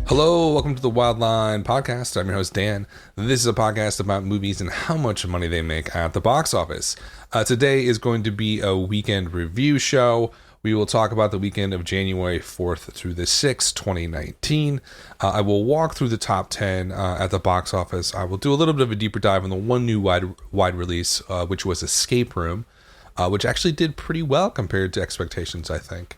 Hello, welcome to the Wildline Podcast. I'm your host, Dan. This is a podcast about movies and how much money they make at the box office. Today is going to be a weekend review show. We will talk about the weekend of January 4th through the 6th, 2019. I will walk through the top 10 at the box office. I will do a little bit of a deeper dive on the one new wide release, which was Escape Room, which actually did pretty well compared to expectations, I think.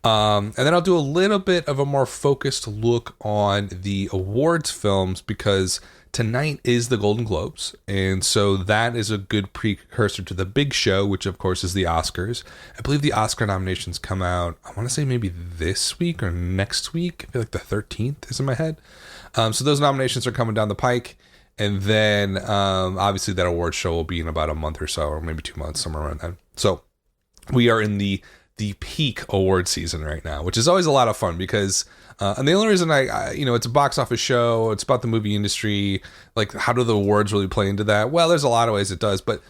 And then I'll do a little bit of a more focused look on the awards films because tonight is the Golden Globes. And so that is a good precursor to the big show, which of course is the Oscars. I believe the Oscar nominations come out, I want to say maybe this week or next week. I feel like the 13th is in my head. So those nominations are coming down the pike. And then obviously that award show will be in about a month or so, or maybe 2 months, somewhere around then. So we are in the peak award season right now, which is always a lot of fun because and the only reason I it's a box office show, it's about the movie industry, like how do the awards really play into that? Well, there's a lot of ways it does, but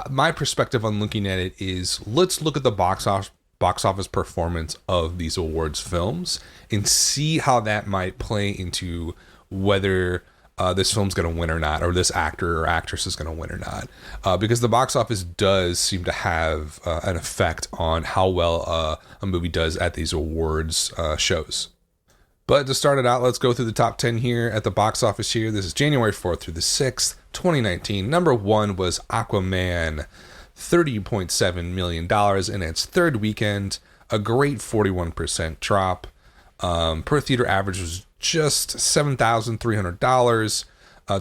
my perspective on looking at it is let's look at the box office performance of these awards films and see how that might play into whether this film's going to win or not, or this actor or actress is going to win or not. Because the box office does seem to have an effect on how well a movie does at these awards shows. But to start it out, let's go through the top 10 here at the box office here. This is January 4th through the 6th, 2019. Number one was Aquaman, $30.7 million in its third weekend, a great 41% drop. Per theater average was just $7,300.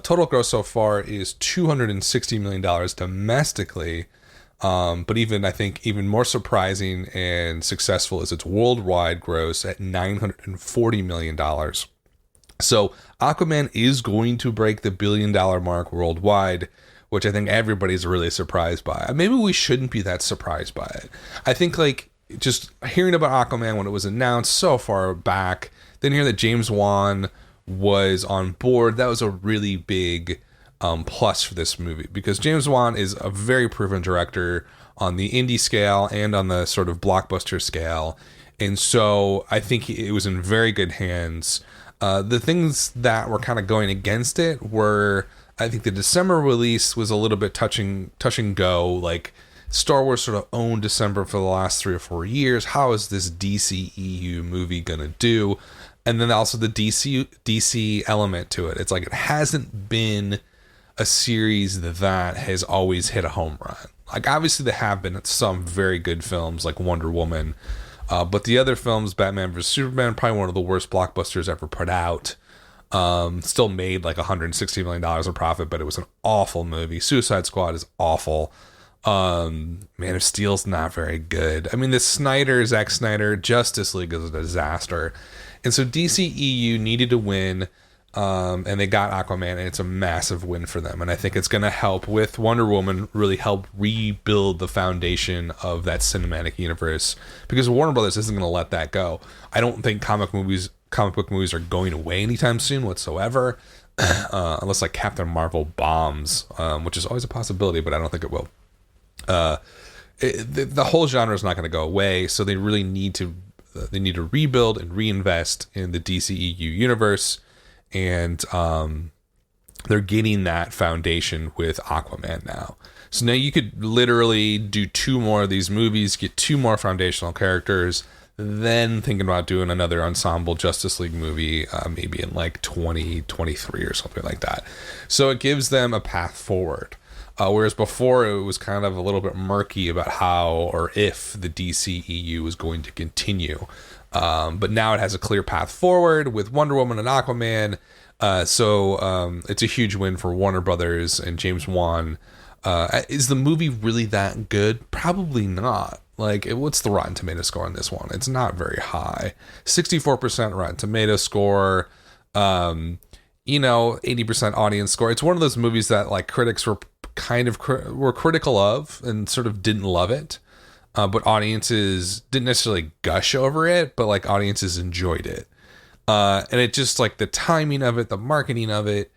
Total gross so far is $260 million domestically. But I think even more surprising and successful is its worldwide gross at $940 million. So Aquaman is going to break the $1 billion mark worldwide, which I think everybody's really surprised by. Maybe we shouldn't be that surprised by it. I think just hearing about Aquaman when it was announced so far back, then hearing that James Wan was on board, that was a really big plus for this movie because James Wan is a very proven director on the indie scale and on the sort of blockbuster scale. And so I think it was in very good hands. The things that were kind of going against it were, I think the December release was a little bit touch and go, like Star Wars sort of owned December for the last 3 or 4 years. How is this DCEU movie going to do? And then also the DC element to it. It's like it hasn't been a series that has always hit a home run. Like obviously there have been some very good films like Wonder Woman. But the other films, Batman vs. Superman, probably one of the worst blockbusters ever put out. Still made like $160 million in profit, but it was an awful movie. Suicide Squad is awful. Man of Steel's not very good. I mean, the Zack Snyder Justice League is a disaster. And so DCEU needed to win, and they got Aquaman, and it's a massive win for them. And I think it's going to help with Wonder Woman really help rebuild the foundation of that cinematic universe because Warner Brothers isn't going to let that go. I don't think comic book movies are going away anytime soon whatsoever, unless like Captain Marvel bombs, which is always a possibility, but I don't think it will. The whole genre is not going to go away, so they really need to rebuild and reinvest in the DCEU universe, and they're getting that foundation with Aquaman now. So now you could literally do 2 more of these movies, get 2 more foundational characters, then thinking about doing another ensemble Justice League movie, maybe in like 2023 or something like that. So it gives them a path forward. Whereas before it was kind of a little bit murky about how or if the DCEU was going to continue. But now it has a clear path forward with Wonder Woman and Aquaman. So it's a huge win for Warner Brothers and James Wan. Is the movie really that good? Probably not. What's the Rotten Tomato score on this one? It's not very high. 64% Rotten Tomato score. 80% audience score. It's one of those movies that like critics were kind of were critical of and sort of didn't love it, but audiences didn't necessarily gush over it, but like audiences enjoyed it, and it just like the timing of it, the marketing of it,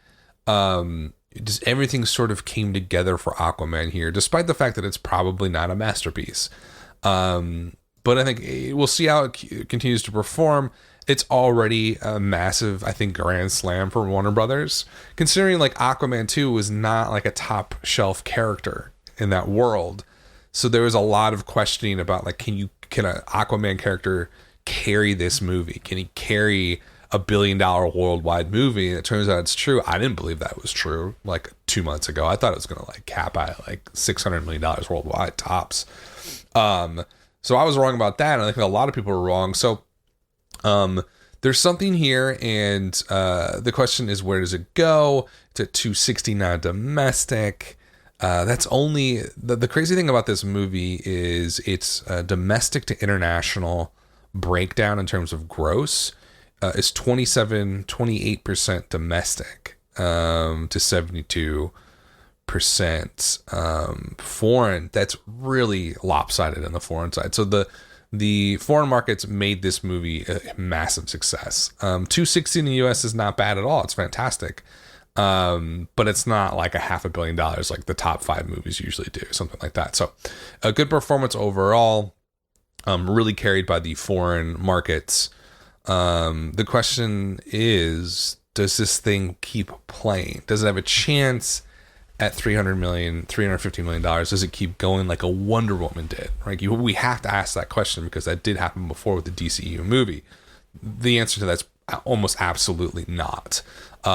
just everything sort of came together for Aquaman here, despite the fact that it's probably not a masterpiece. But I think we'll see how it continues to perform. it's already a massive, I think, grand slam for Warner Brothers, considering like Aquaman 2 was not like a top shelf character in that world. So there was a lot of questioning about like, can an Aquaman character carry this movie? Can he carry $1 billion worldwide movie? And it turns out it's true. I didn't believe that was true like 2 months ago. I thought it was going to like cap at like $600 million worldwide tops. So I was wrong about that. And I think a lot of people were wrong. So there's something here, and the question is, where does it go? It's at 269 domestic. That's only the crazy thing about this movie is its domestic to international breakdown in terms of gross is 28% domestic to 72% foreign. That's really lopsided in the foreign side. So the foreign markets made this movie a massive success. 260 in the US is not bad at all. It's fantastic. But it's not like $500 million like the top 5 movies usually do, something like that. So a good performance overall, really carried by the foreign markets. The question is, does this thing keep playing? Does it have a chance at $350 million? Does it keep going like a Wonder Woman did? Right? We have to ask that question because that did happen before with the DCU movie. The answer to that's almost absolutely not.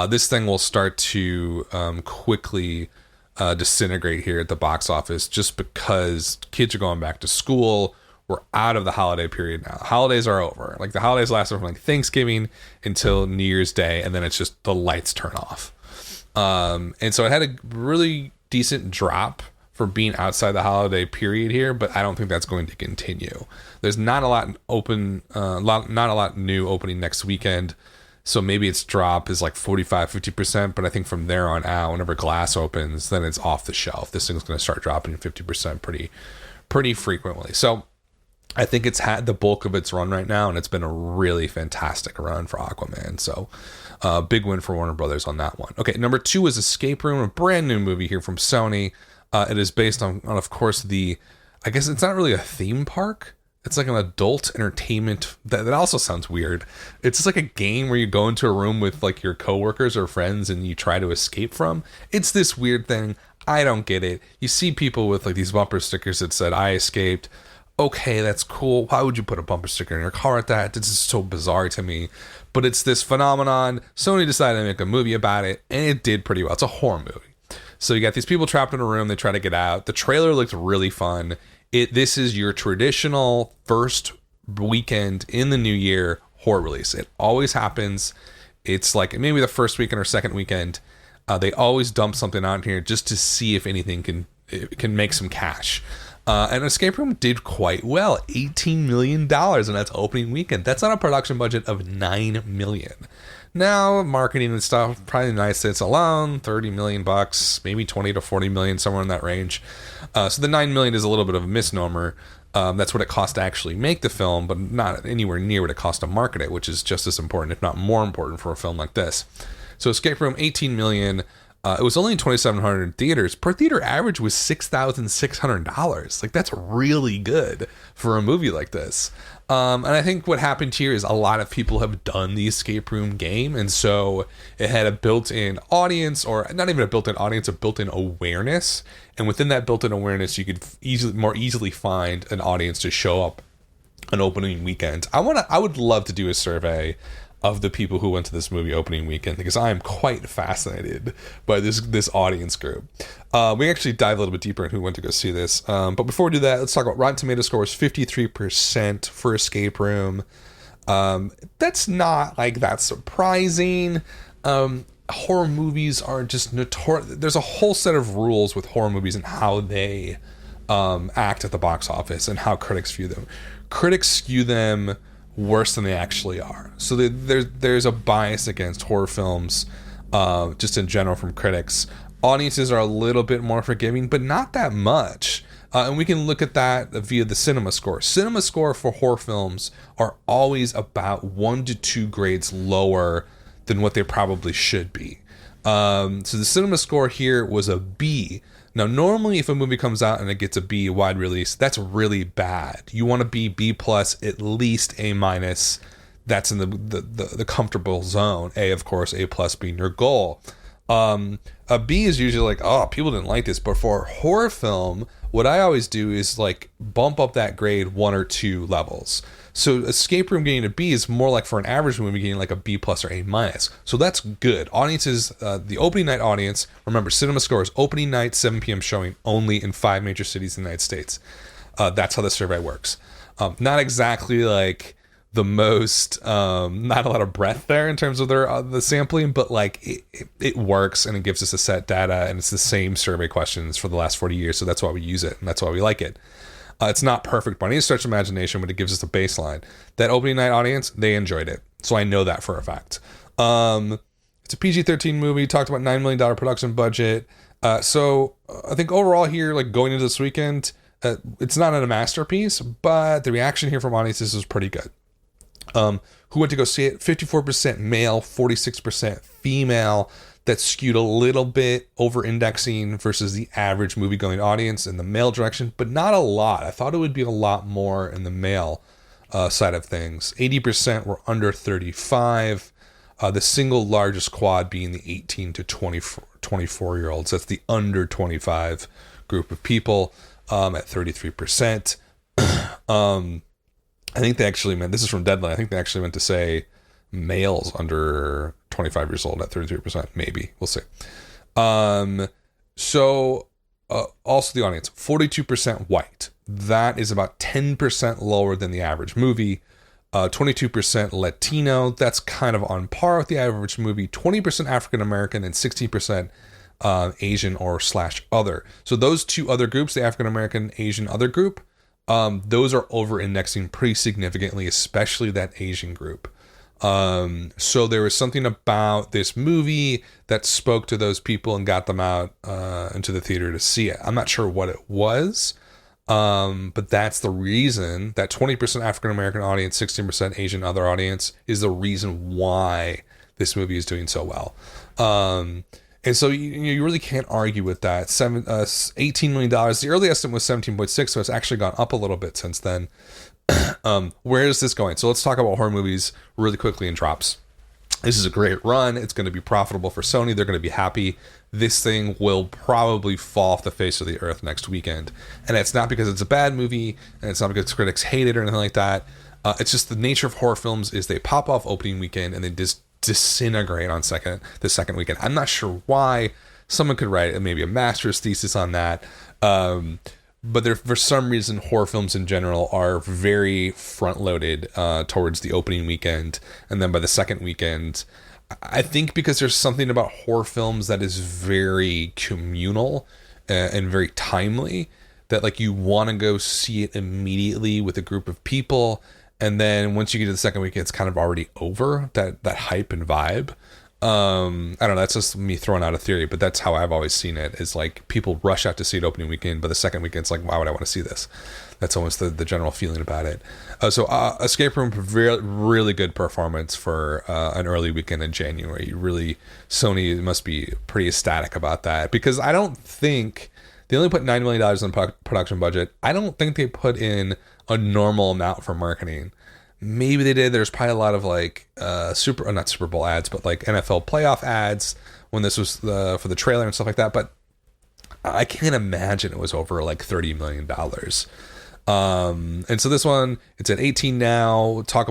This thing will start to quickly disintegrate here at the box office just because kids are going back to school. We're out of the holiday period now. Holidays are over. Like the holidays last from like Thanksgiving until New Year's Day, and then it's just the lights turn off. And so it had a really decent drop for being outside the holiday period here, but I don't think that's going to continue. There's not a lot not a lot new opening next weekend. So maybe its drop is like 45-50%, but I think from there on out, whenever Glass opens, then it's off the shelf. This thing's going to start dropping 50% pretty frequently. So I think it's had the bulk of its run right now, and it's been a really fantastic run for Aquaman. So big win for Warner Brothers on that one. Okay, number 2 is Escape Room, a brand new movie here from Sony. It is based on of course, I guess it's not really a theme park. It's like an adult entertainment. That also sounds weird. It's just like a game where you go into a room with like your coworkers or friends and you try to escape from. It's this weird thing. I don't get it. You see people with like these bumper stickers that said, "I escaped." Okay, that's cool. Why would you put a bumper sticker in your car at that? This is so bizarre to me. But it's this phenomenon. Sony decided to make a movie about it, and it did pretty well. It's a horror movie. So you got these people trapped in a room. They try to get out. The trailer looked really fun. This is your traditional first weekend in the new year horror release. It always happens. It's like maybe the first weekend or second weekend. They always dump something out here just to see if anything can make some cash. And Escape Room did quite well, $18 million in its opening weekend. That's on a production budget of $9 million. Now, marketing and stuff, probably the United States alone, $30 million, maybe 20 to 40 million, somewhere in that range. So the $9 million is a little bit of a misnomer. That's what it cost to actually make the film, but not anywhere near what it cost to market it, which is just as important, if not more important, for a film like this. So Escape Room, $18 million. It was only in 2,700 theaters. Per theater average was $6,600. Like, that's really good for a movie like this. And I think what happened here is a lot of people have done the escape room game, and so it had a built-in audience, or not even a built-in audience, a built-in awareness. And within that built-in awareness, you could more easily find an audience to show up an opening weekend. I would love to do a survey of the people who went to this movie opening weekend, because I am quite fascinated by this audience group. We actually dive a little bit deeper in who went to go see this. But before we do that, let's talk about Rotten Tomatoes score was 53% for Escape Room. That's not like that surprising. Horror movies are just notorious. There's a whole set of rules with horror movies and how they act at the box office and how critics view them. Critics skew them worse than they actually are. So there's a bias against horror films just in general from critics. Audiences are a little bit more forgiving, but not that much. And we can look at that via the cinema score. Cinema score for horror films are always about 1 to 2 grades lower than what they probably should be. So the cinema score here was a B. Now, normally if a movie comes out and it gets a B, wide release, that's really bad. You want to be B+, at least A-. that's in the comfortable zone. A, of course, A plus being your goal. A B is usually like, oh, people didn't like this. But for a horror film, what I always do is like bump up that grade 1 or 2 levels. So Escape Room getting a B is more like for an average movie getting like a B plus or A minus. So that's good. Audiences, the opening night audience, remember, Cinema Score is opening night, 7 p.m. showing only in 5 major cities in the United States. That's how the survey works. Not exactly like the most, not a lot of breadth there in terms of their the sampling, but like it works, and it gives us a set data, and it's the same survey questions for the last 40 years. So that's why we use it, and that's why we like it. It's not perfect by any stretch of imagination, but it gives us a baseline. That opening night audience, they enjoyed it. So I know that for a fact. It's a PG-13 movie, talked about $9 million production budget. So I think overall here, like going into this weekend, it's not a masterpiece, but the reaction here from audiences is pretty good. Who went to go see it? 54% male, 46% female. That skewed a little bit over-indexing versus the average movie-going audience in the male direction, but not a lot. I thought it would be a lot more in the male side of things. 80% were under 35. The single largest quad being the 18 to 24-year-olds. That's the under 25 group of people at 33%. I think they actually meant, this is from Deadline, I think they actually meant to say males under 25 years old at 33%, maybe. We'll see. Also the audience, 42% white. That is about 10% lower than the average movie. 22% Latino. That's kind of on par with the average movie. 20% African American and 16% Asian or / other. So those two other groups, the African American, Asian, other group, those are over-indexing pretty significantly, especially that Asian group. So there was something about this movie that spoke to those people and got them out into the theater to see it. I'm not sure what it was, but that's the reason. That 20% African American audience, 16% Asian other audience is the reason why this movie is doing so well. And so you really can't argue with that. $18 million. The early estimate was 17.6, so it's actually gone up a little bit since then. Where is this going? So let's talk about horror movies really quickly in drops. This is a great run. It's going to be profitable for Sony. They're going to be happy. This thing will probably fall off the face of the earth next weekend. And it's not because it's a bad movie, and it's not because critics hate it or anything like that. It's just the nature of horror films is they pop off opening weekend and they just disintegrate on the second weekend. I'm not sure why. Someone could write maybe a master's thesis on that. But there, for some reason, horror films in general are very front-loaded towards the opening weekend, and then by the second weekend, I think because there's something about horror films that is very communal and very timely, that like you want to go see it immediately with a group of people, and then once you get to the second weekend, it's kind of already over, that hype and vibe. I don't know, that's just me throwing out a theory, but that's how I've always seen it, is like people rush out to see it opening weekend, but the second weekend it's like, why would I want to see this? That's almost the general feeling about it. So Escape Room, really good performance for an early weekend in January. Really, Sony must be pretty ecstatic about that, because I don't think they only put $9 million in production budget. I don't think they put in a normal amount for marketing. Maybe they did. There's probably a lot of like not Super Bowl ads, but like NFL playoff ads when this was for the trailer and stuff like that. But I can't imagine it was over like $30 million. And so this one, it's at 18 now. I talked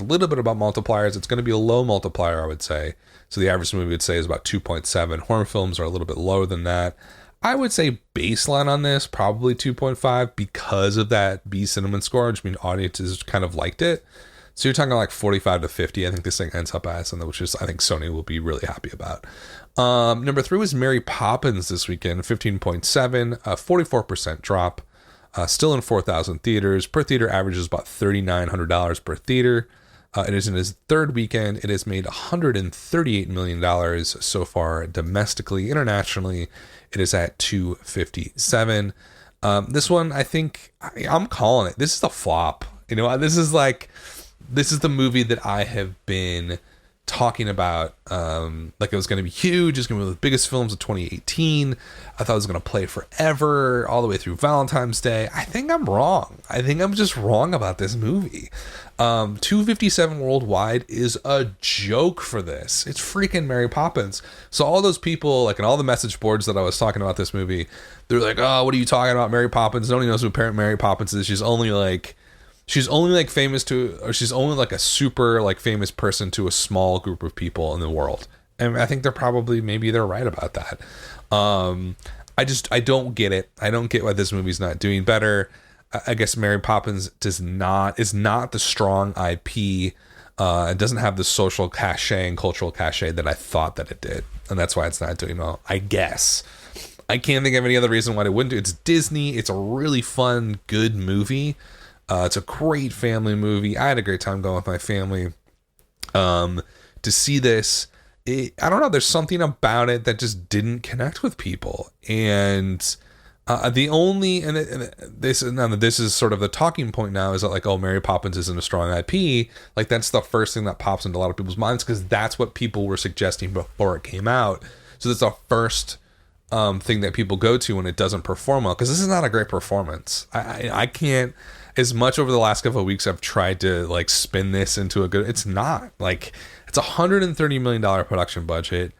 a little bit about multipliers. It's going to be a low multiplier, I would say. So the average movie would say is about 2.7. Horror films are a little bit lower than that. I would say baseline on this, probably 2.5 because of that B Cinnamon score, which means audiences kind of liked it. So you're talking like 45 to 50. I think this thing ends up as, and which is I think Sony will be really happy about. Number 3 was Mary Poppins this weekend, 15.7, 44% drop. Still in 4,000 theaters. Per theater average is about $3,900 per theater. It is in its third weekend. It has made $138 million so far domestically. Internationally, it is at 257. This one, I think, I'm calling it. This is a flop. You know, this is the movie that I have been talking about like it was going to be huge. It's going to be one of the biggest films of 2018. I thought it was going to play forever, all the way through Valentine's Day. I think I'm wrong. I think I'm just wrong about this movie. 257 worldwide is a joke for this. It's freaking Mary Poppins. So all those people, like in all the message boards that I was talking about this movie, they're like, oh, what are you talking about? Mary Poppins. Nobody knows who Mary Poppins is. She's only like famous to, or she's only like a super like famous person to a small group of people in the world. And I think maybe they're right about that. I don't get it. I don't get why this movie's not doing better. I guess Mary Poppins is not the strong IP. It doesn't have the social cachet and cultural cachet that I thought that it did. And that's why it's not doing well, I guess. I can't think of any other reason why it wouldn't do. It's Disney. It's a really fun, good movie. It's a great family movie. I had a great time going with my family. To see this, I don't know. There's something about it that just didn't connect with people. And this is sort of the talking point now, is that like, oh, Mary Poppins isn't a strong IP. Like that's the first thing that pops into a lot of people's minds, because that's what people were suggesting before it came out. So that's the first thing that people go to when it doesn't perform well, because this is not a great performance. I can't, as much over the last couple of weeks I've tried to like spin this into a good, it's not. Like it's $130 million production budget.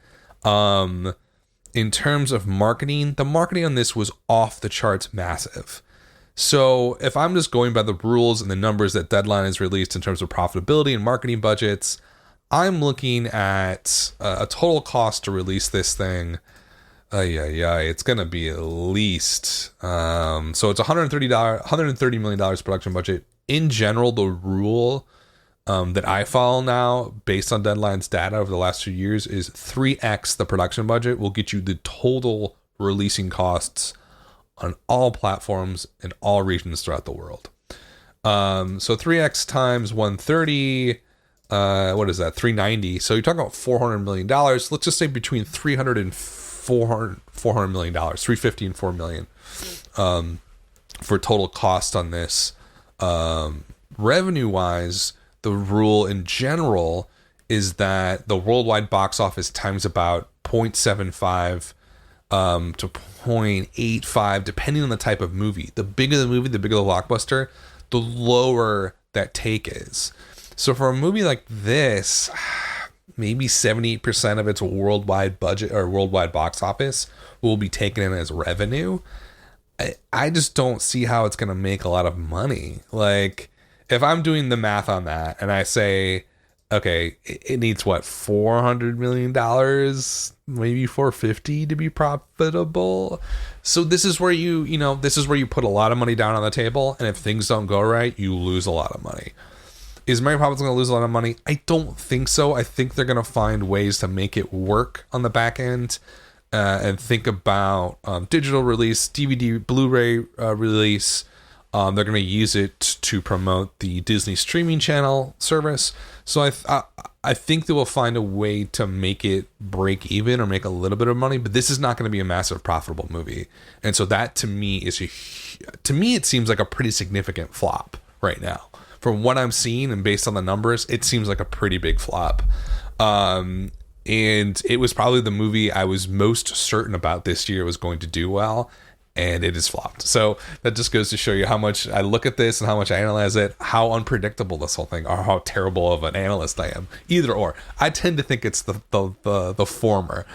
In terms of marketing, the marketing on this was off the charts massive. So if I'm just going by the rules and the numbers that Deadline has released in terms of profitability and marketing budgets, I'm looking at a total cost to release this thing. It's going to be at least, so it's $130 million production budget. In general, the rule that I follow now, based on Deadline's data over the last 2 years, is 3x the production budget will get you the total releasing costs on all platforms in all regions throughout the world. So 3x times 130, what is that? 390. So you're talking about $400 million. Let's just say between 300 and $400 million, 350 and 4 million, for total cost on this. Revenue wise, the rule in general is that the worldwide box office times about 0.75 to 0.85, depending on the type of movie. The bigger the movie, the bigger the blockbuster, the lower that take is. So for a movie like this, maybe 78% of its worldwide budget or worldwide box office will be taken in as revenue. I just don't see how it's going to make a lot of money. Like, if I'm doing the math on that and I say, okay, it needs what, $400 million, maybe 450 to be profitable. So this is where this is where you put a lot of money down on the table, and if things don't go right, you lose a lot of money. Is Mary Poppins going to lose a lot of money? I don't think so. I think they're going to find ways to make it work on the back end, and think about digital release, DVD, Blu-ray release. They're going to use it to promote the Disney streaming channel service. So I think they will find a way to make it break even or make a little bit of money, but this is not going to be a massive profitable movie. And so that to me it seems like a pretty significant flop right now. From what I'm seeing and based on the numbers, it seems like a pretty big flop. And it was probably the movie I was most certain about this year was going to do well, and it has flopped. So that just goes to show you how much I look at this and how much I analyze it, how unpredictable this whole thing, or how terrible of an analyst I am. Either or. I tend to think it's the former.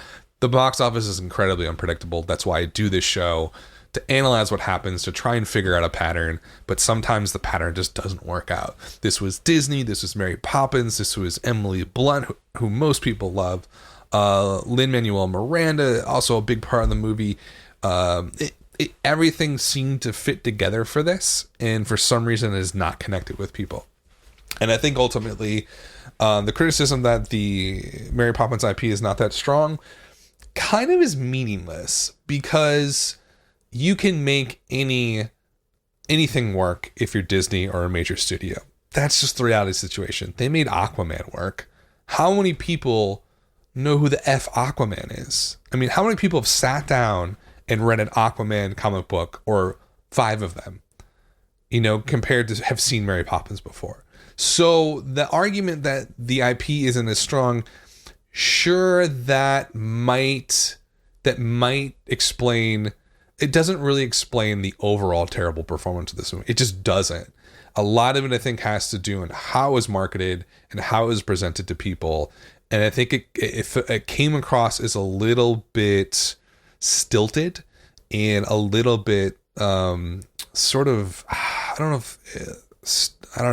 The box office is incredibly unpredictable. That's why I do this show, to analyze what happens, to try and figure out a pattern, but sometimes the pattern just doesn't work out. This was Disney, this was Mary Poppins, this was Emily Blunt, who most people love. Lin-Manuel Miranda, also a big part of the movie. Everything seemed to fit together for this, and for some reason it is not connected with people. And I think ultimately the criticism that the Mary Poppins IP is not that strong kind of is meaningless, because you can make anything work if you're Disney or a major studio. That's just the reality situation. They made Aquaman work. How many people know who the F Aquaman is? I mean, how many people have sat down and read an Aquaman comic book, or 5 of them, compared to have seen Mary Poppins before? So the argument that the IP isn't as strong, sure, that might explain. It doesn't really explain the overall terrible performance of this movie. It just doesn't. A lot of it, I think, has to do with how it was marketed and how it was presented to people. And I think it came across as a little bit stilted and a little bit sort of, I don't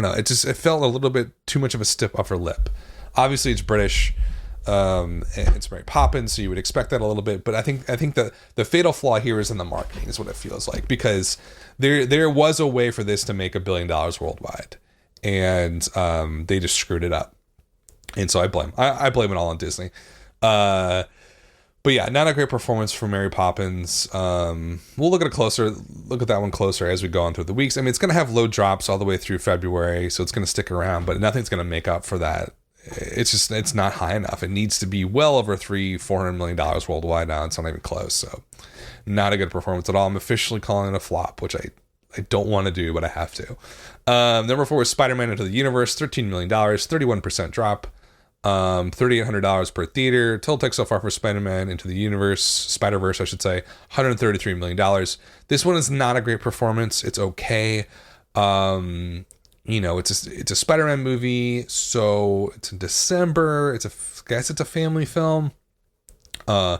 know. It felt a little bit too much of a stiff upper lip. Obviously, it's British. And it's Mary Poppins, so you would expect that a little bit. But I think that the fatal flaw here is in the marketing, is what it feels like, because there was a way for this to make $1 billion worldwide, and they just screwed it up. And so I blame it all on Disney. But yeah, not a great performance from Mary Poppins. We'll look at that one closer as we go on through the weeks. I mean, it's going to have low drops all the way through February, so it's going to stick around, but nothing's going to make up for that. It's not high enough. It needs to be well over $400 million worldwide now. It's not even close. So not a good performance at all. I'm officially calling it a flop, which I don't want to do, but I have to. Number 4 was Spider-Man Into the Universe, $13 million, 31% drop. $3,800 per theater. Total take so far for Spider-Man Into the Spider-Verse, I should say, $133 million. This one is not a great performance. It's okay. It's a Spider-Man movie, so it's in December. I guess it's a family film. I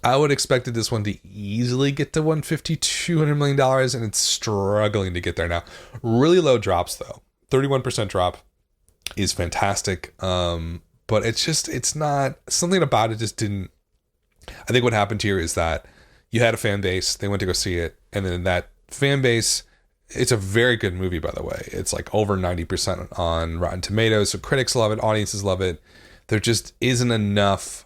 would expected this one to easily get to $200 million, and it's struggling to get there now. Really low drops though. 31% drop is fantastic. But it's not, something about it just didn't. I think what happened here is that you had a fan base, they went to go see it, and then that fan base, it's a very good movie, by the way. It's like over 90% on Rotten Tomatoes, so critics love it, audiences love it. There just isn't enough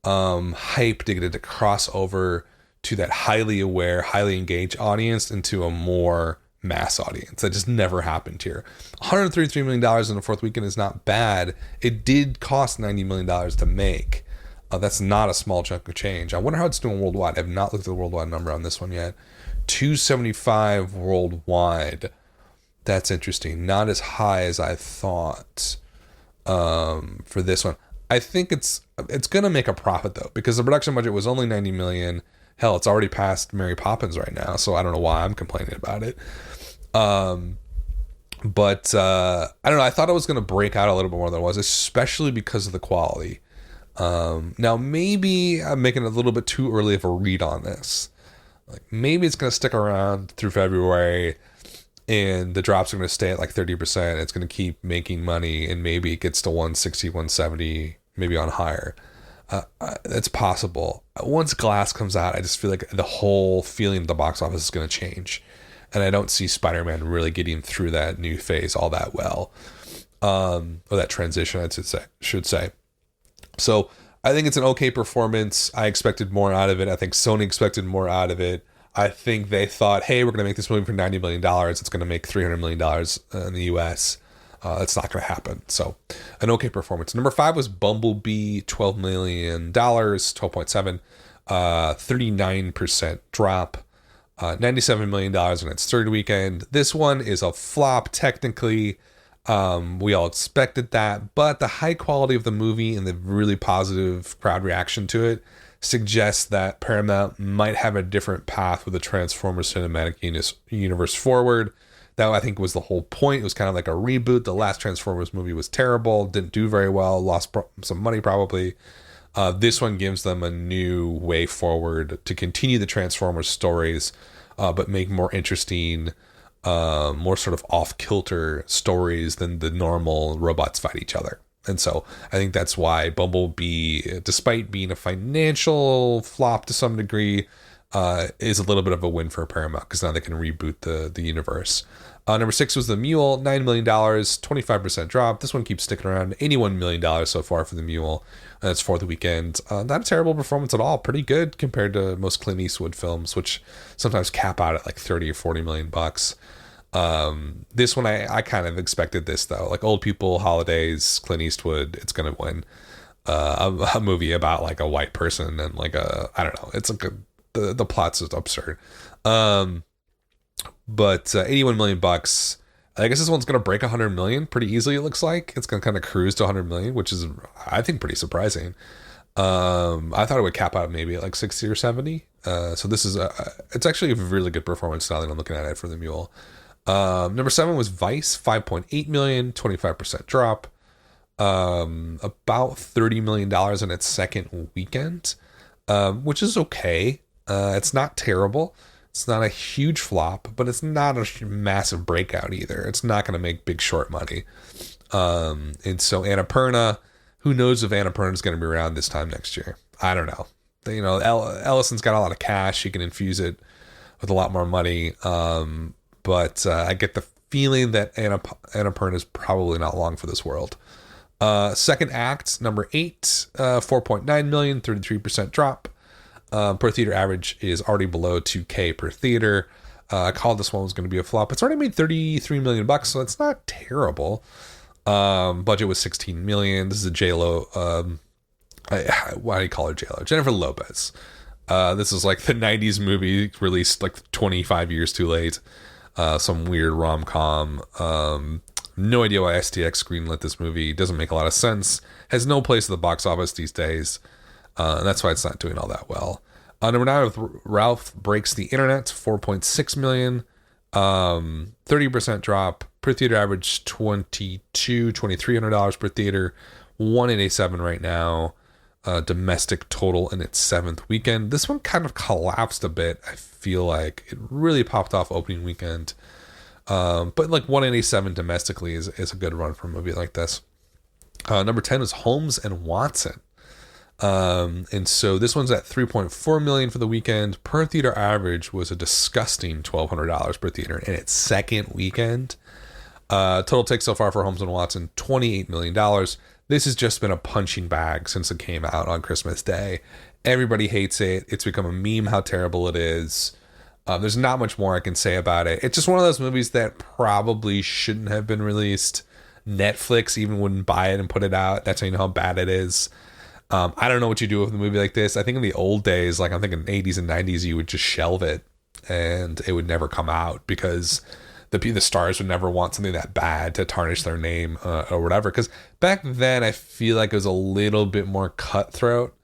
hype to get it to cross over to that highly aware, highly engaged audience into a more mass audience. That just never happened here. $133 million in the fourth weekend is not bad. It did cost $90 million to make. That's not a small chunk of change. I wonder how it's doing worldwide. I have not looked at the worldwide number on this one yet. 275 worldwide. That's interesting. Not as high as I thought for this one. I think it's going to make a profit though, because the production budget was only $90 million. Hell, it's already past Mary Poppins right now, so I don't know why I'm complaining about it. But I don't know. I thought it was going to break out a little bit more than it was, especially because of the quality. Now, maybe I'm making a little bit too early of a read on this. Like, maybe it's going to stick around through February, and the drops are going to stay at like 30%. It's going to keep making money, and maybe it gets to 160, 170, maybe on higher. That's possible. Once Glass comes out, I just feel like the whole feeling of the box office is going to change, and I don't see Spider-Man really getting through that new phase all that well, or that transition, I should say. So I think it's an okay performance. I expected more out of it. I think Sony expected more out of it. I think they thought, hey, we're going to make this movie for $90 million. It's going to make $300 million in the US. That's not going to happen. So an okay performance. Number 5 was Bumblebee, $12 million, 12.7, 39% drop, $97 million in its third weekend. This one is a flop technically. We all expected that, but the high quality of the movie and the really positive crowd reaction to it suggests that Paramount might have a different path with the Transformers cinematic universe forward. That, I think, was the whole point. It was kind of like a reboot. The last Transformers movie was terrible, didn't do very well, lost some money probably. This one gives them a new way forward to continue the Transformers stories, but make more interesting, more sort of off-kilter stories than the normal robots fight each other. And so I think that's why Bumblebee, despite being a financial flop to some degree, is a little bit of a win for Paramount, because now they can reboot the universe. Number 6 was The Mule, $9 million, 25% drop. This one keeps sticking around. $81 million so far for The Mule. That's for the weekend. Not a terrible performance at all. Pretty good compared to most Clint Eastwood films, which sometimes cap out at like 30 or 40 million bucks. This one, I kind of expected this though. Like old people, holidays, Clint Eastwood, it's going to win. A movie about like a white person and like I don't know. It's like the plot's just absurd. But $81 million bucks. I guess this one's going to break 100 million pretty easily. It looks like it's going to kind of cruise to 100 million, which is, I think, pretty surprising. I thought it would cap out maybe at like 60 or 70. So this is it's actually a really good performance now that I'm looking at it for the Mule. Number 7 was Vice, 5.8 million, 25% drop. About $30 million in its second weekend, which is okay. It's not terrible. It's not a huge flop, but it's not a massive breakout either. It's not going to make Big Short money. And so Annapurna, who knows if Annapurna is going to be around this time next year? I don't know. You know, Ellison's got a lot of cash. He can infuse it with a lot more money. But I get the feeling that Annapurna is probably not long for this world. Second act, number 8, 4.9 million, 33% drop. Per theater average is already below $2,000 per theater. I called this one was going to be a flop. It's already made $33 million, so it's not terrible. Budget was $16 million. This is a J-Lo. Why do you call her J-Lo? Jennifer Lopez. This is like the 90s movie released like 25 years too late. Some weird rom-com. No idea why STX greenlit this movie. Doesn't make a lot of sense. Has no place at the box office these days. And that's why it's not doing all that well. Number 9 with Ralph Breaks the Internet, 4.6 million. 30% drop. Per theater average $2,300 per theater. 187 right now. Domestic total in its 7th weekend. This one kind of collapsed a bit. I feel like it really popped off opening weekend. But like 187 domestically is a good run for a movie like this. Number 10 was Holmes and Watson. And so this one's at 3.4 million for the weekend. Per theater average was a disgusting $1,200 per theater in its second weekend. Total take so far for Holmes and Watson, $28 million. This has just been a punching bag since it came out on Christmas Day. Everybody hates it. It's become a meme how terrible it is. There's not much more I can say about it. It's just one of those movies that probably shouldn't have been released. Netflix even wouldn't buy it and put it out. That's how you know how bad it is. I don't know what you do with a movie like this. I think in the old days, like I'm thinking 80s and 90s, you would just shelve it and it would never come out because the stars would never want something that bad to tarnish their name or whatever. Because back then, I feel like it was a little bit more cutthroat.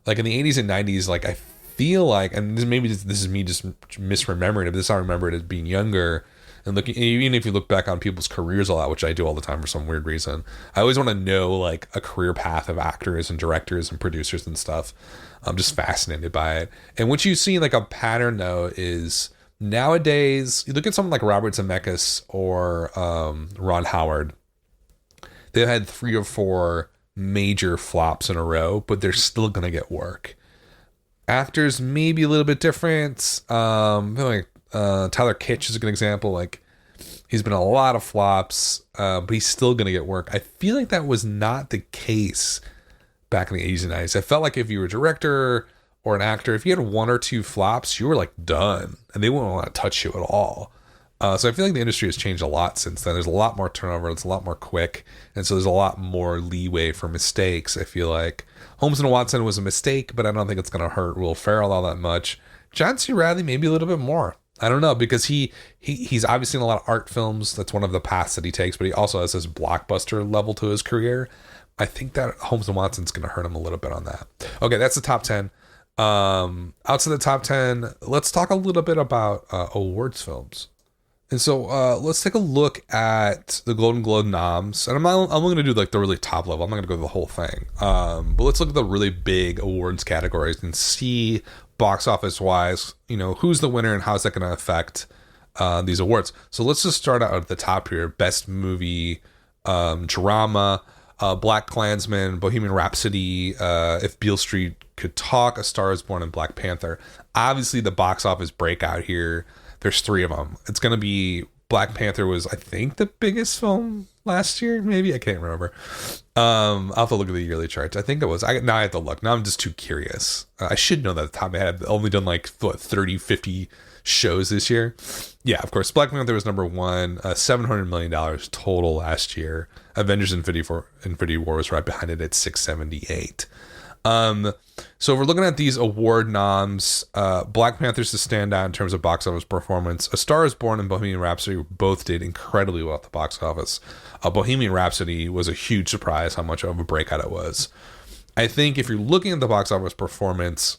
Like in the 80s and 90s, like I feel like, and this is me just misremembering it, but this is how I remember it as being younger. And looking, even if you look back on people's careers a lot, which I do all the time for some weird reason, I always want to know like a career path of actors and directors and producers and stuff. I'm just fascinated by it. And what you see like a pattern though is nowadays, you look at someone like Robert Zemeckis or Ron Howard. They've had 3 or 4 major flops in a row, but they're still going to get work. Actors maybe a little bit different. I feel like Tyler Kitsch is a good example. Like he's been a lot of flops, but he's still going to get work. I feel like that was not the case back in the 80s and 90s. I felt like if you were a director or an actor, if you had 1 or 2 flops, you were like done and they wouldn't want to touch you at all. So I feel like the industry has changed a lot since then. There's a lot more turnover. It's a lot more quick. And so there's a lot more leeway for mistakes. I feel like Holmes and Watson was a mistake, but I don't think it's going to hurt Will Ferrell all that much. John C. Reilly, maybe a little bit more. I don't know, because he's obviously in a lot of art films. That's one of the paths that he takes, but he also has this blockbuster level to his career. I think that Holmes and Watson's going to hurt him a little bit on that. Okay, that's the top 10. Outside the top 10, let's talk a little bit about awards films. And so let's take a look at the Golden Globe noms. And I'm only going to do like the really top level. I'm not going to go to the whole thing. But let's look at the really big awards categories and see box office wise, you know, who's the winner and how's that going to affect these awards. So let's just start out at the top here. Best movie, drama, Black Klansman, Bohemian Rhapsody, If Beale Street Could Talk, A Star Is Born, and Black Panther. Obviously the box office breakout here, there's 3 of them. It's going to be Black Panther was, I think, the biggest film last year. Maybe, I can't remember. I'll have to look at the yearly charts. I think it was. Now I have to look. Now I'm just too curious. I should know that at the top of my head. I've only done like 30, 50 shows this year. Yeah, of course. Black Panther was number 1. $700 million total last year. Avengers Infinity War was right behind it at 678. So if we're looking at these award noms, Black Panther's the standout in terms of box office performance. A Star is Born and Bohemian Rhapsody both did incredibly well at the box office. Bohemian Rhapsody was a huge surprise how much of a breakout it was. I think if you're looking at the box office performance,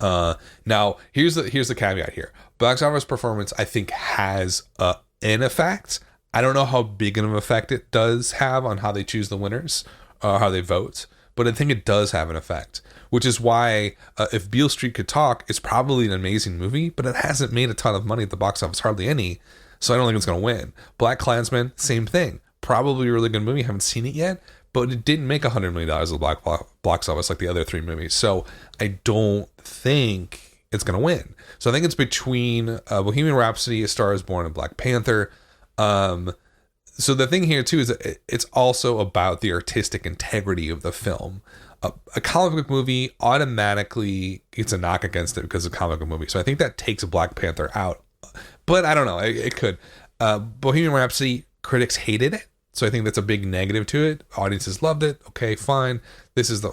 now here's the caveat here. Box office performance, I think, has an effect. I don't know how big of an effect it does have on how they choose the winners, how they vote, but I think it does have an effect, which is why if Beale Street Could Talk, it's probably an amazing movie, but it hasn't made a ton of money at the box office, hardly any, so I don't think it's going to win. Black Klansman, same thing. Probably a really good movie. I haven't seen it yet, but it didn't make $100 million at the box office like the other three movies, so I don't think it's going to win. So I think it's between Bohemian Rhapsody, A Star is Born, and Black Panther. So the thing here too is that it's also about the artistic integrity of the film. A comic book movie automatically gets a knock against it because it's a comic book movie. So I think that takes Black Panther out. But I don't know. It could. Bohemian Rhapsody, critics hated it. So I think that's a big negative to it. Audiences loved it. Okay, fine. This is the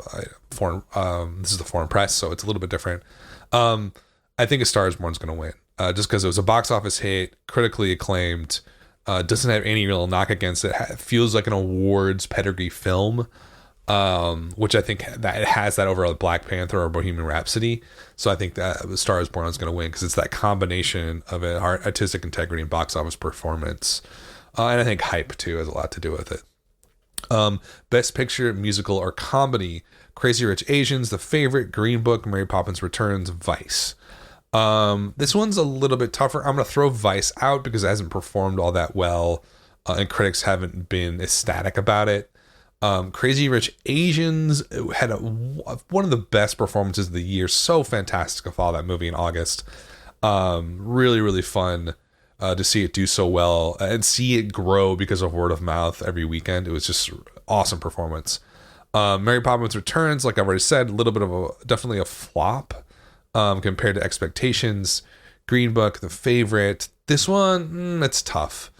foreign press, so it's a little bit different. I think A Star is Born is going to win. Just because it was a box office hit, critically acclaimed. Doesn't have any real knock against it. Feels like an awards pedigree film, which I think that it has that over Black Panther or Bohemian Rhapsody. So I think that A Star is Born is going to win because it's that combination of it, artistic integrity and box office performance. And I think hype too has a lot to do with it. Best Picture, Musical, or Comedy: Crazy Rich Asians, The Favorite, Green Book, Mary Poppins Returns, Vice. This one's a little bit tougher. I'm going to throw Vice out because it hasn't performed all that well, and critics haven't been ecstatic about it. Crazy Rich Asians had one of the best performances of the year. So fantastic to follow that movie in August. Really, really fun to see it do so well and see it grow because of word of mouth every weekend. It was just awesome performance. Mary Poppins Returns, like I've already said, a little bit of definitely a flop. Compared to expectations. Green Book, The Favorite. This one, it's tough.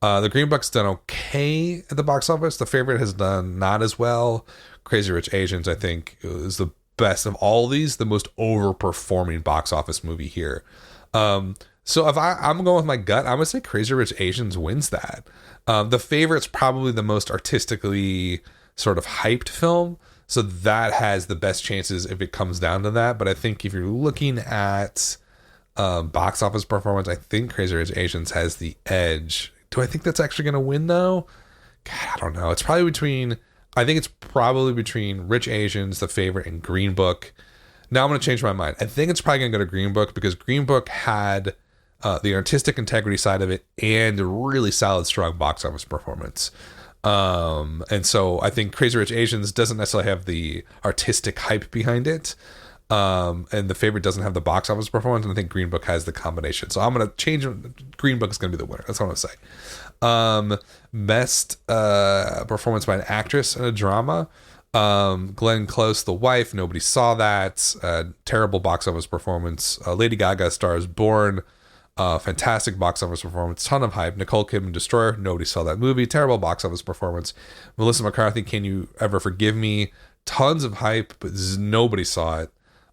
The Green Book's done okay at the box office. The Favorite has done not as well. Crazy Rich Asians, I think, is the best of all these, the most overperforming box office movie here. So if I'm going with my gut, I'm going to say Crazy Rich Asians wins that. The Favorite's probably the most artistically sort of hyped film. So that has the best chances if it comes down to that. But I think if you're looking at box office performance, I think Crazy Rich Asians has the edge. Do I think that's actually going to win though? God, I don't know. I think it's probably between Rich Asians, The Favorite, and Green Book. Now I'm going to change my mind. I think it's probably going to go to Green Book because Green Book had the artistic integrity side of it and a really solid, strong box office performance. And so I think Crazy Rich Asians doesn't necessarily have the artistic hype behind it. And The Favorite doesn't have the box office performance. And I think Green Book has the combination. So I'm going to change. Green Book is going to be the winner. That's what I'm going to say. Best performance by an actress in a drama. Glenn Close, The Wife. Nobody saw that. Terrible box office performance. Lady Gaga, Star is Born. Fantastic box office performance, ton of hype. Nicole Kidman, Destroyer, nobody saw that movie. Terrible box office performance. Melissa McCarthy, Can You Ever Forgive Me? Tons of hype, but nobody saw it.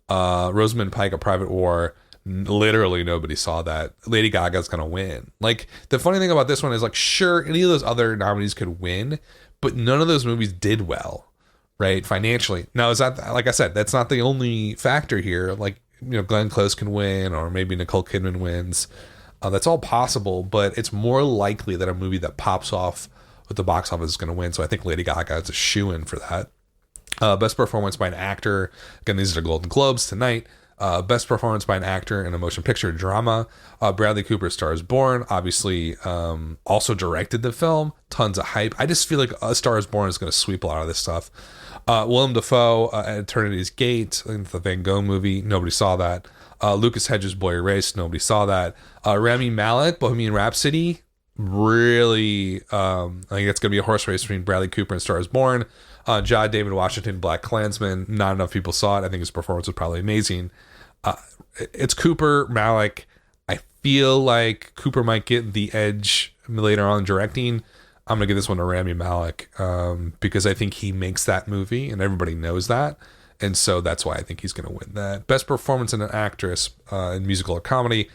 Rosamund Pike, A Private War, literally nobody saw that. Lady Gaga's gonna win. Like, the funny thing about this one is, like, sure, any of those other nominees could win, but none of those movies did well, right, financially. Now, is that, like I said, that's not the only factor here. Like, Glenn Close can win, or maybe Nicole Kidman wins. That's all possible, but it's more likely that a movie that pops off with the box office is going to win. So I think Lady Gaga is a shoo-in for that. Best performance by an actor. Again, these are the Golden Globes tonight. Best performance by an actor in a motion picture drama. Bradley Cooper, Star is Born. Obviously, also directed the film. Tons of hype. I just feel like A Star is Born is going to sweep a lot of this stuff. Willem Dafoe, Eternity's Gate, the Van Gogh movie. Nobody saw that. Lucas Hedges, Boy Erased. Nobody saw that. Rami Malek, Bohemian Rhapsody. Really, I think it's going to be a horse race between Bradley Cooper and Star is Born. John David Washington, Black Klansman. Not enough people saw it. I think his performance was probably amazing. It's Cooper, Malek. I feel like Cooper might get the edge later on directing. I'm going to give this one to Rami Malek because I think he makes that movie and everybody knows that. And so that's why I think he's going to win that. Best performance in an actress in musical or comedy.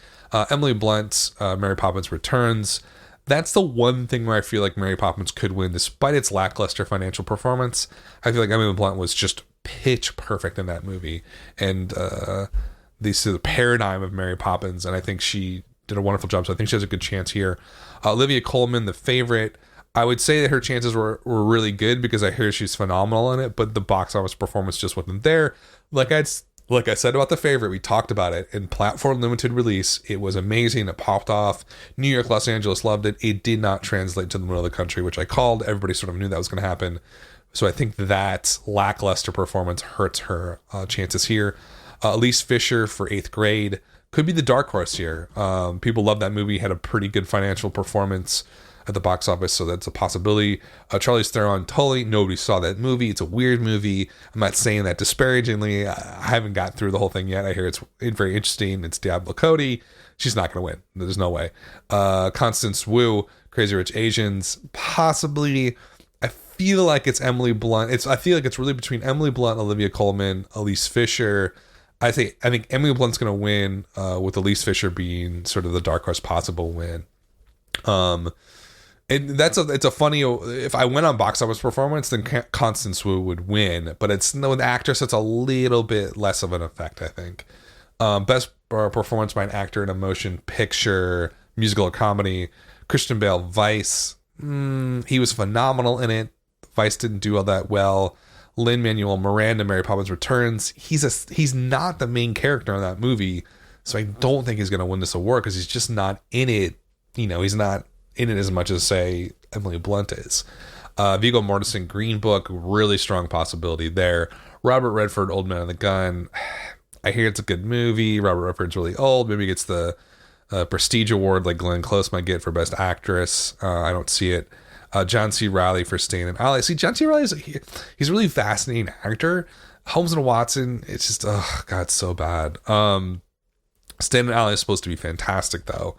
Emily Blunt's Mary Poppins Returns. That's the one thing where I feel like Mary Poppins could win despite its lackluster financial performance. I feel like Emily Blunt was just pitch perfect in that movie. And the paradigm of Mary Poppins. And I think she did a wonderful job. So I think she has a good chance here. Olivia Colman, The Favorite. I would say that her chances were really good because I hear she's phenomenal in it, but the box office performance just wasn't there. Like I said about The Favorite, we talked about it in platform limited release. It was amazing. It popped off. New York, Los Angeles loved it. It did not translate to the middle of the country, which I called. Everybody sort of knew that was going to happen. So I think that lackluster performance hurts her chances here. Elise Fisher for Eighth Grade could be the dark horse here. People love that movie. Had a pretty good financial performance at the box office, so that's a possibility. Charlize Theron, totally nobody saw that movie. It's a weird movie. I'm not saying that disparagingly. I haven't got through the whole thing yet. I hear it's very interesting. It's Diablo Cody. She's not going to win. There's no way. Constance Wu, Crazy Rich Asians, possibly. I feel like it's Emily Blunt. I feel like it's really between Emily Blunt, Olivia Colman, Elise Fisher. I think Emily Blunt's going to win, with Elise Fisher being sort of the dark horse possible win. And it's a funny, if I went on box office performance, then Constance Wu would win, but it's no, the actress, it's a little bit less of an effect, I think. Best performance by an actor in a motion picture, musical or comedy. Christian Bale, Vice. He was phenomenal in it. Vice didn't do all that well. Lin-Manuel Miranda, Mary Poppins Returns. He's not the main character in that movie, so I don't think he's going to win this award because he's just not in it. He's not in it as much as, say, Emily Blunt is. Viggo Mortensen, Green Book, really strong possibility there. Robert Redford, Old Man and the Gun. I hear it's a good movie. Robert Redford's really old. Maybe he gets the Prestige Award like Glenn Close might get for Best Actress. I don't see it. John C. Reilly for Stan and Ollie. See, John C. Reilly, he's a really fascinating actor. Holmes and Watson, it's just, oh, God, so bad. Stan and Ollie is supposed to be fantastic, though.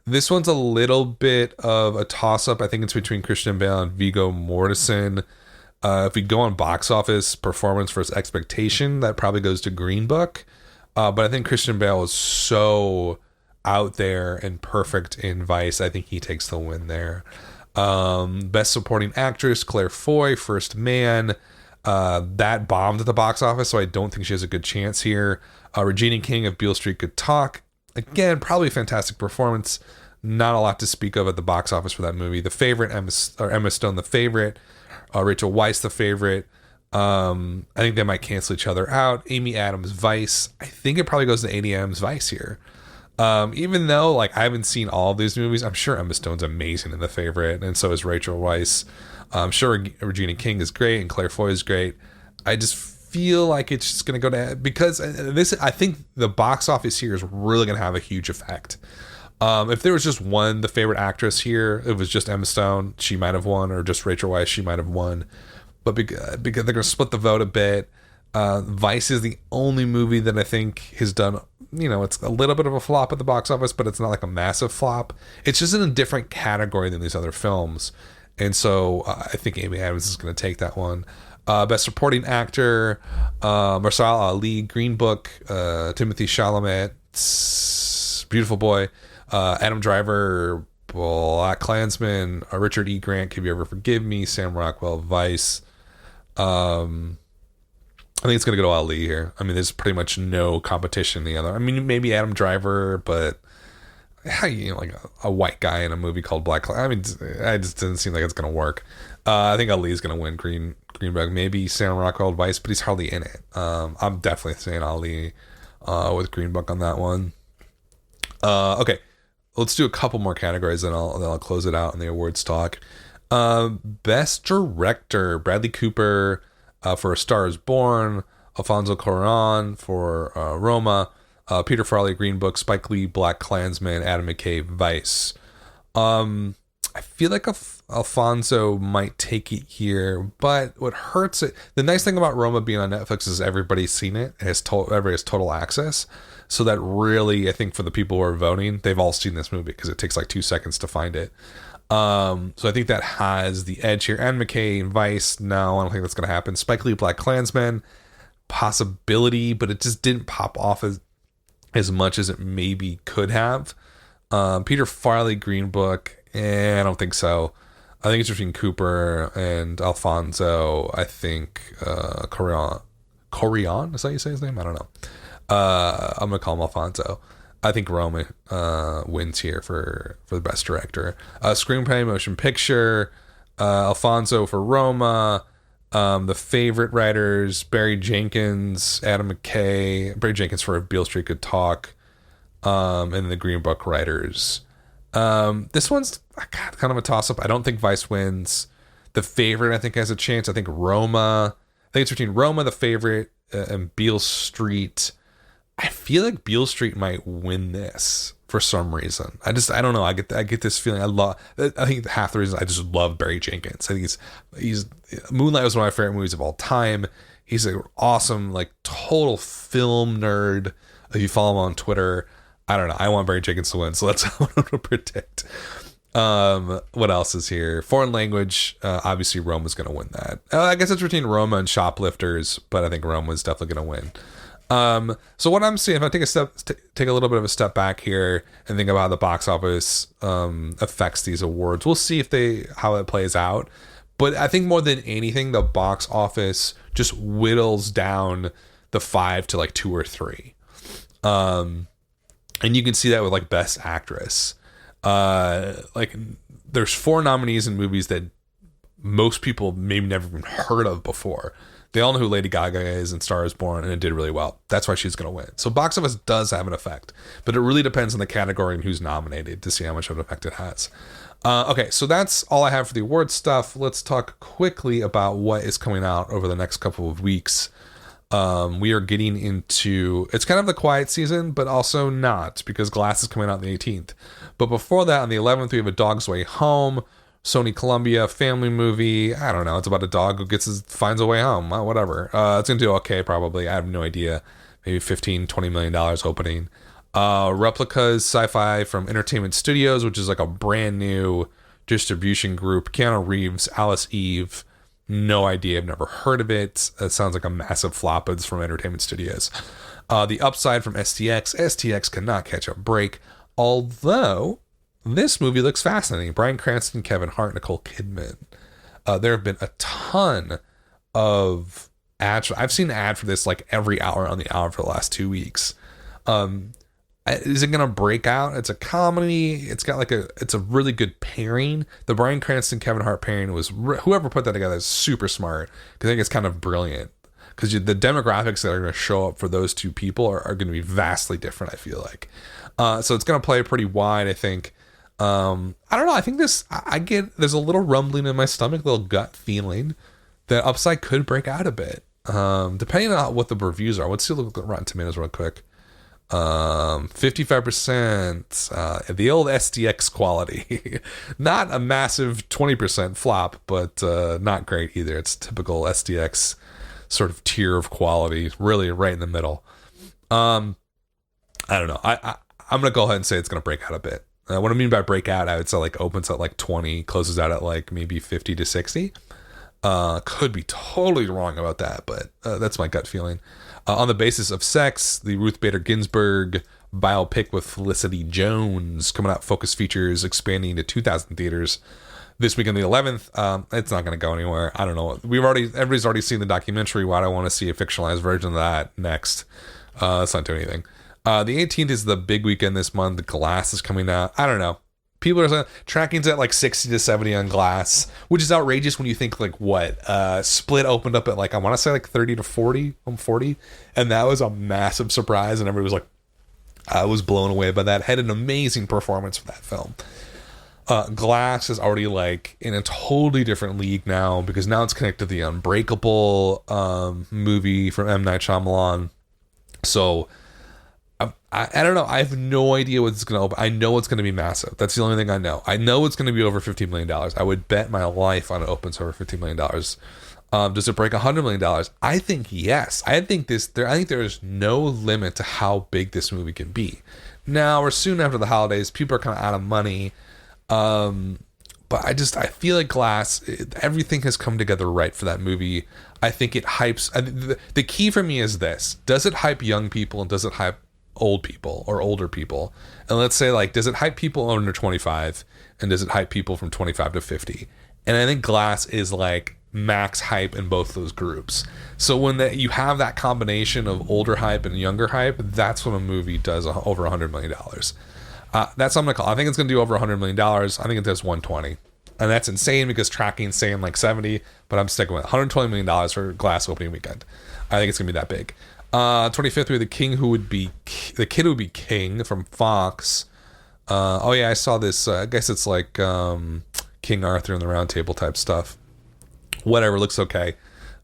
This one's a little bit of a toss-up. I think it's between Christian Bale and Viggo Mortensen. If we go on box office performance versus expectation, that probably goes to Green Book. But I think Christian Bale is so out there and perfect in Vice. I think he takes the win there. Best Supporting Actress, Claire Foy, First Man. That bombed at the box office, so I don't think she has a good chance here. Regina King of Beale Street Could Talk. Again, probably a fantastic performance. Not a lot to speak of at the box office for that movie. The Favorite, Emma Stone, The Favorite. Rachel Weisz, The Favorite. I think they might cancel each other out. Amy Adams, Vice. I think it probably goes to Amy Adams, Vice here. Even though I haven't seen all of these movies, I'm sure Emma Stone's amazing in The Favorite, and so is Rachel Weisz. I'm sure Regina King is great and Claire Foy is great. I just feel like it's just going to go to, because I think the box office here is really going to have a huge effect. If there was just one, The Favorite actress here, it was just Emma Stone, she might have won, or just Rachel Weisz, she might have won. But because they're going to split the vote a bit, Vice is the only movie that I think has done, it's a little bit of a flop at the box office, but it's not like a massive flop. It's just in a different category than these other films. And so I think Amy Adams is going to take that one. Best Supporting Actor, Mahershala Ali, Green Book, Timothy Chalamet, Beautiful Boy, Adam Driver, Black Klansman, Richard E. Grant, Could You Ever Forgive Me, Sam Rockwell, Vice. I think it's going to go to Ali here. I mean, there's pretty much no competition in the other. I mean, maybe Adam Driver, but like a white guy in a movie called Black Klansman. I mean, it just doesn't seem like it's going to work. I think Ali is going to win Green Book. Maybe Sam Rockwell, Vice, but he's hardly in it. I'm definitely saying Ali with Green Book on that one. Okay, let's do a couple more categories, then I'll close it out in the awards talk. Best Director, Bradley Cooper for A Star Is Born, Alfonso Cuarón for Roma, Peter Farrelly, Green Book, Spike Lee, Black Klansman, Adam McKay, Vice. I feel like Alfonso might take it here, but what hurts it, the nice thing about Roma being on Netflix is everybody's seen it. Everybody has total access. So that really, I think for the people who are voting, they've all seen this movie because it takes like 2 seconds to find it. So I think that has the edge here. And McKay, Vice, no, I don't think that's going to happen. Spike Lee, Black Klansman. possibility, but it just didn't pop off as much as it maybe could have. Peter Farley Green Book, I don't think so. I think it's between Cooper and Alfonso. I think Corian, is that how you say his name? I don't know. I'm gonna call him Alfonso. I think Roma wins here for the best director. Screenplay, motion picture, Alfonso for Roma. The favorite writers: Barry Jenkins, Adam McKay. Barry Jenkins for Beale Street Could Talk, and the Green Book writers. This one's kind of a toss-up. I don't think Vice wins. The favorite, I think, has a chance. I think Roma. I think it's between Roma, the favorite, and Beale Street. I feel like Beale Street might win this for some reason. I don't know. I get this feeling. I think half the reason I just love Barry Jenkins. I think he's Moonlight was one of my favorite movies of all time. He's an awesome, like, total film nerd. If you follow him on Twitter, I don't know. I want Barry Jenkins to win, so that's what I'm gonna predict. What else is here? Foreign language. Obviously, Roma's gonna win that. I guess it's between Roma and Shoplifters, but I think Roma's definitely gonna win. So what I'm seeing, if I take a little bit of a step back here and think about how the box office affects these awards, we'll see how it plays out. But I think more than anything, the box office just whittles down the 5 to like 2 or 3. And you can see that with like Best Actress. Like there's 4 nominees in movies that most people maybe never even heard of before. They all know who Lady Gaga is and Star is Born, and it did really well. That's why she's going to win. So box office does have an effect, but it really depends on the category and who's nominated to see how much of an effect it has. Okay, so that's all I have for the awards stuff. Let's talk quickly about what is coming out over the next couple of weeks. We are getting into, it's kind of the quiet season, but also not, because Glass is coming out on the 18th. But before that, on the 11th, we have A Dog's Way Home, Sony Columbia family movie. I don't know. It's about a dog who finds a way home. Whatever. It's going to do okay, probably. I have no idea. Maybe $15-20 million opening. Replicas Sci-Fi from Entertainment Studios, which is like a brand new distribution group. Keanu Reeves, Alice Eve. No idea. I've never heard of it. It sounds like a massive flop. It's from Entertainment Studios. The Upside from STX. STX cannot catch a break. Although this movie looks fascinating. Bryan Cranston, Kevin Hart, Nicole Kidman. There have been a ton of ads. I've seen an ad for this like every hour on the hour for the last 2 weeks. Is it going to break out? It's a comedy. It's got it's a really good pairing. The Bryan Cranston, Kevin Hart pairing was, whoever put that together is super smart. Because I think it's kind of brilliant. Because the demographics that are going to show up for those two people are going to be vastly different, I feel like. So it's going to play pretty wide, I think. I don't know. I think there's a little rumbling in my stomach, little gut feeling that Upside could break out a bit. Depending on what the reviews are. Let's see, look at Rotten Tomatoes real quick. 55%, the old SDX quality. Not a massive 20% flop, but not great either. It's typical SDX sort of tier of quality, really right in the middle. I don't know. I'm gonna go ahead and say it's gonna break out a bit. What I mean by break out, I would say like opens at like 20, closes out at like maybe 50 to 60. Could be totally wrong about that, but that's my gut feeling. On the Basis of Sex, the Ruth Bader Ginsburg biopic with Felicity Jones coming out, Focus Features, expanding to 2,000 theaters this week on the 11th. It's not going to go anywhere. I don't know. Everybody's already seen the documentary. Why do I want to see a fictionalized version of that next? It's not doing anything. The 18th is the big weekend this month. The Glass is coming out. I don't know. People are saying tracking's at like 60 to 70 on Glass, which is outrageous when you think like what Split opened up at like, I want to say like 30 to 40 on 40, and that was a massive surprise, and everybody was like, I was blown away by that. Had an amazing performance for that film. Glass is already like in a totally different league now, because now it's connected to the Unbreakable movie from M. Night Shyamalan. So I don't know. I have no idea what it's going to open. I know it's going to be massive. That's the only thing I know. I know it's going to be over $50 million. I would bet my life on it opens over $50 million. Does it break $100 million? I think yes. I think there is no limit to how big this movie can be. Now, we're soon after the holidays. People are kind of out of money. But I feel like Glass, everything has come together right for that movie. I think it hypes. The key for me is this: does it hype young people and does it hype old people or older people? And let's say, like, does it hype people under 25 and does it hype people from 25 to 50? And I think Glass is like max hype in both those groups. So when you have that combination of older hype and younger hype, that's when a movie does over $100 million. That's what I'm gonna call. I think it's gonna do over $100 million. I think it does 120. And that's insane because tracking's saying like 70, but I'm sticking with $120 million for Glass opening weekend. I think it's going to be that big. 25th, we have the Kid Who Would Be King from Fox. Oh yeah, I saw this. I guess it's like King Arthur and the Round Table type stuff. Whatever, looks okay.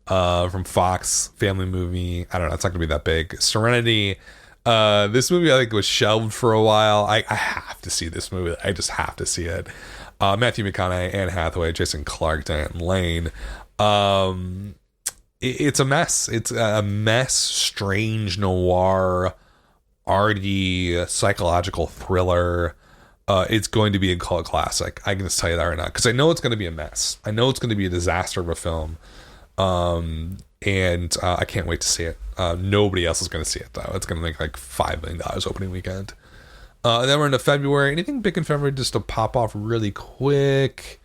From Fox, family movie. I don't know, it's not going to be that big. Serenity. This movie I think was shelved for a while. I have to see this movie. I just have to see it. Matthew McConaughey, Anne Hathaway, Jason Clarke, Diane Lane. It's a mess. It's a mess. Strange noir, arty, psychological thriller. It's going to be a cult classic. I can just tell you that right now because I know it's going to be a mess. I know it's going to be a disaster of a film. And I can't wait to see it. Nobody else is going to see it though. It's going to make like $5 million opening weekend. And then we're into February. Anything big in February just to pop off really quick?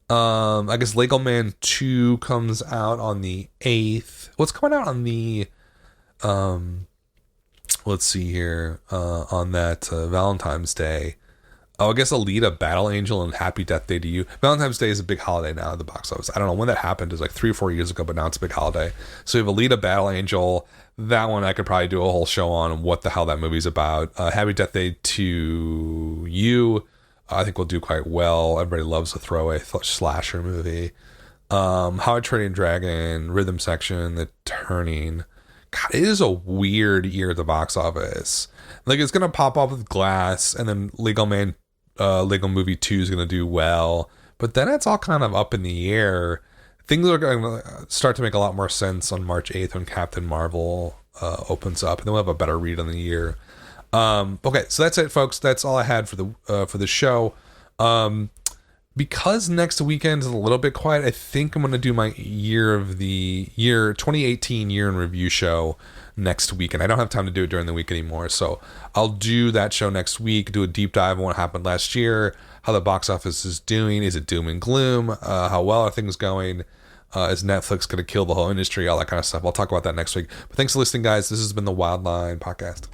I guess Lego Man 2 comes out on the 8th. What's coming out on the let's see here, on that Valentine's Day? Oh, I guess Alita, Battle Angel, and Happy Death Day to You. Valentine's Day is a big holiday now at the box office. I don't know when that happened. It was like 3 or 4 years ago, but now it's a big holiday. So you have Alita, Battle Angel. That one I could probably do a whole show on what the hell that movie's about. Happy Death Day to You. I think we'll do quite well. Everybody loves a throwaway slasher movie. How I Trained Your Dragon, Rhythm Section, The Turning. God, it is a weird year at the box office. Like, it's gonna pop off with Glass, and then Lego Movie 2 is gonna do well, but then it's all kind of up in the air. Things are going to start to make a lot more sense on March 8th when Captain Marvel opens up, and then we'll have a better read on the year. Okay, so that's it, folks. That's all I had for the show. Because next weekend is a little bit quiet, I think I'm going to do my year 2018 year in review show next week, and I don't have time to do it during the week anymore, so I'll do that show next week, do a deep dive on what happened last year, how the box office is doing, is it doom and gloom, how well are things going, is Netflix going to kill the whole industry, all that kind of stuff. I'll talk about that next week. But thanks for listening, guys. This has been the Wildline Podcast.